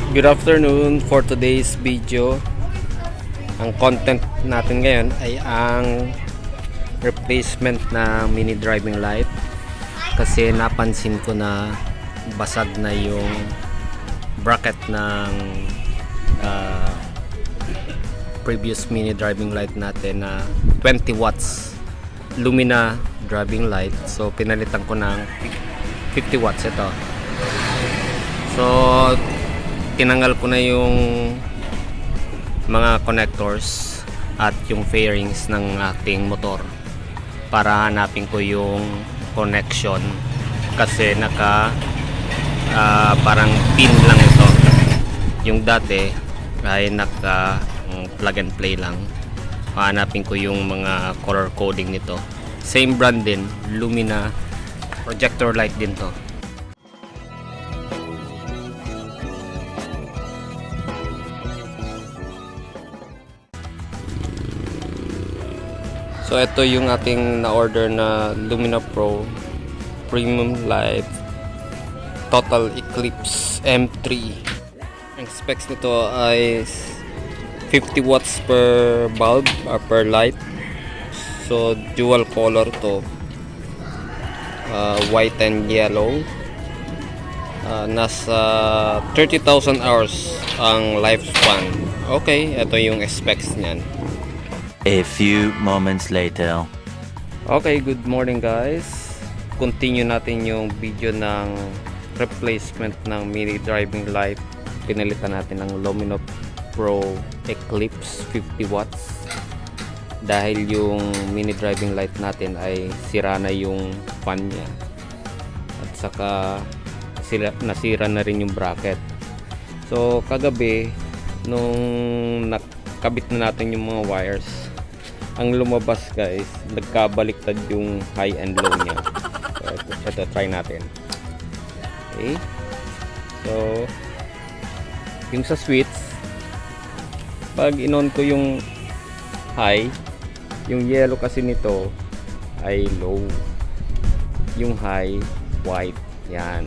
Good afternoon. For today's video, ang content natin ngayon ay ang replacement ng mini driving light, kasi napansin ko na basag na yung bracket ng previous mini driving light natin na 20 watts Lumina driving light. So pinalitan ko ng 50 watts ito. So tinanggal ko na yung mga connectors at yung fairings ng ating motor para hanapin ko yung connection, kasi naka parang pin lang ito. Yung dati ay naka plug and play lang. Hanapin ko yung mga color coding nito. Same brand din, Lumina projector light din to. So ito yung ating na-order na Lumina Pro Premium Light Total Eclipse M3. Ang specs nito ay 50 watts per bulb or per light. So dual color to, white and yellow. Nasa 30,000 hours ang lifespan. Okay, ito yung specs niyan. A few moments later. Okay, good morning guys. Continue natin yung video ng replacement ng mini driving light. Pinalitan natin ng Lumina Pro Eclipse 50 watts dahil yung mini driving light natin ay sira na yung fan niya, at saka nasira na rin yung bracket. So kagabi nung nakabit na natin yung mga wires, ang lumabas guys, nagkabaliktad yung high and low niya. So ito try natin. Okay, so yung sa switch, pag in-on ko yung high, yung yellow kasi nito ay low, yung high white. Yan.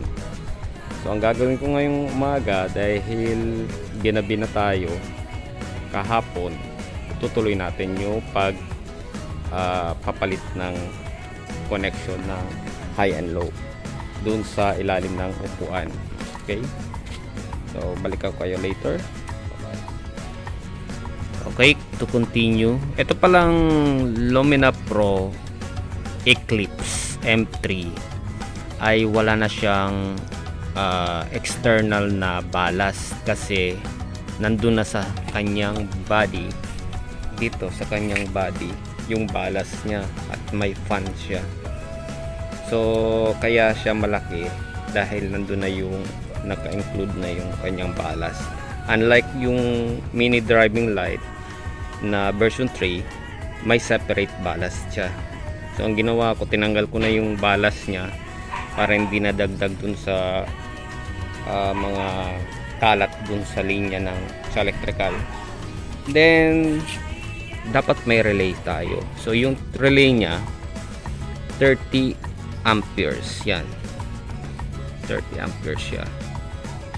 So ang gagawin ko ngayong umaga, dahil ginabi na tayo kahapon, tutuloy natin yung papalit ng connection ng high and low dun sa ilalim ng upuan. Okay, so balikan ko kayo later. Okay, to continue, ito palang Lumina Pro Eclipse M3 ay wala na siyang external na ballast, kasi nandun na sa kanyang body, dito sa kanyang body yung ballast niya, at may fan siya. So kaya siya malaki dahil nandun na yung naka-include na yung kanyang ballast. Unlike yung mini driving light na version 3, may separate ballast siya. So ang ginawa ko, tinanggal ko na yung ballast niya para hindi nadagdag dun sa mga kalat dun sa linya ng sa electrical. Then dapat may relay tayo. So yung relay niya 30 amperes yan. 30 amperes siya.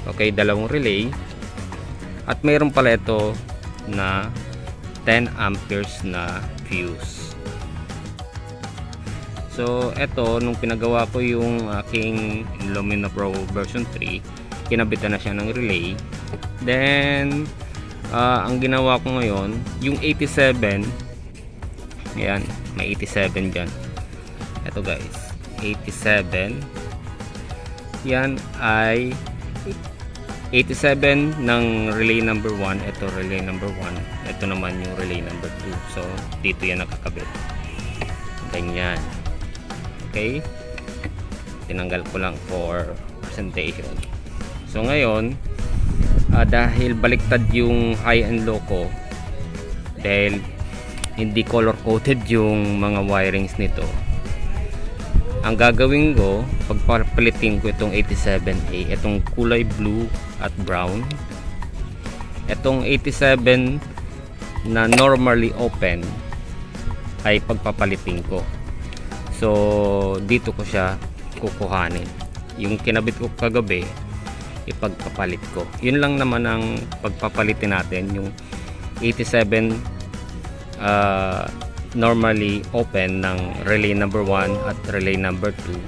Okay, dalawang relay. At mayroon pala ito na 10 amperes na fuse. So eto, nung pinagawa ko yung aking Lumina Pro version 3, kinabitan na siya ng relay. Then ang ginawa ko ngayon, yung 87, ayan, may 87 dyan. Ito guys, 87, yan ay 87 ng relay number 1. Ito relay number 1, ito naman yung relay number 2. So dito yan nakakabit, ganyan. Okay, tinanggal ko lang for presentation. So ngayon, dahil baliktad yung high and low ko, dahil hindi color coded yung mga wirings nito, ang gagawin ko, pagpapalitin ko itong 87A, itong kulay blue at brown, itong 87 na normally open ay pagpapalitin ko. So dito ko siya kukuhanin. Yung kinabit ko kagabi ipagpapalit ko. Yun lang naman ang pagpapalitin natin, yung 87 normally open ng relay number 1 at relay number 2,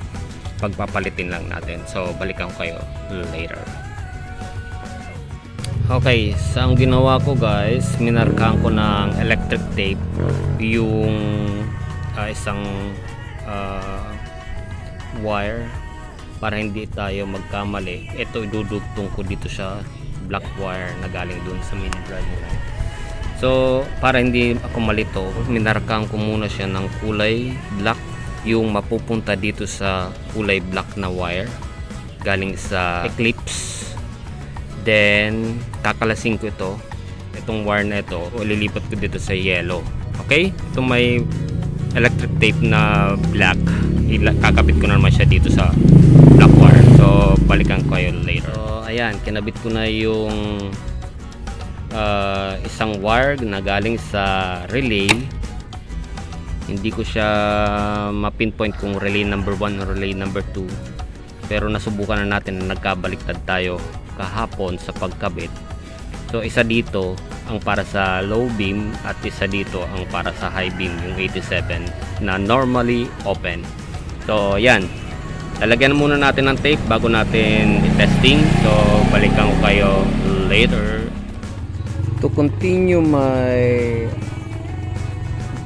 pagpapalitin lang natin. So balikan ko kayo later. Okay, sa ang ginawa ko guys, minarkahan ko ng electric tape yung isang wire para hindi tayo magkamali. Ito idudugtong ko dito sa black wire na galing dun sa mini drive. So para hindi ako malito, minarkahan ko muna siya ng kulay black, yung mapupunta dito sa kulay black na wire galing sa Eclipse. Then kakalasin ko itong wire na ito, o lilipat ko dito sa yellow. Okay, ito may electric tape na black, kakabit ko na naman siya dito sa black wire. So balikan ko kayo later. So ayan, kinabit ko na yung isang wire na galing sa relay. Hindi ko siya ma-pinpoint kung relay number 1 o relay number 2, pero nasubukan na natin na nagkabaliktad tayo kahapon sa pagkabit. So isa dito ang para sa low beam at isa dito ang para sa high beam, yung 87 na normally open. So yan, lalagyan muna natin ng tape bago natin i-testing. So balikan ko kayo later. To continue my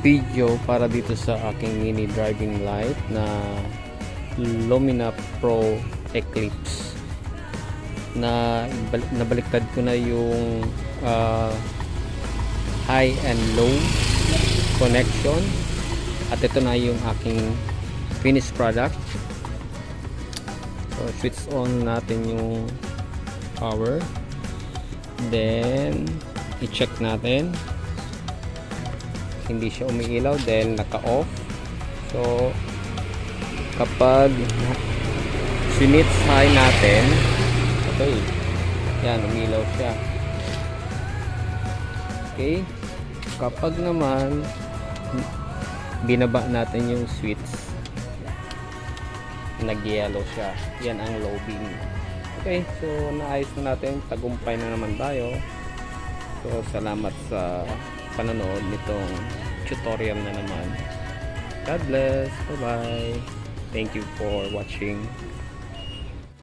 video para dito sa aking mini driving light na Lumina Pro Eclipse, na nabaliktad ko na yung high and low connection, at ito na yung aking finished product. So switch on natin yung power, then i-check natin, hindi siya umiilaw dahil naka-off. So kapag sinits high natin, okay, yan, umilaw siya. Okay, kapag naman binaba natin yung switch, nag-yellow siya, yan ang low beam. Okay, so naayos na natin, tagumpay na naman tayo. So salamat sa panonood nitong tutorial na naman. God bless, bye bye, thank you for watching.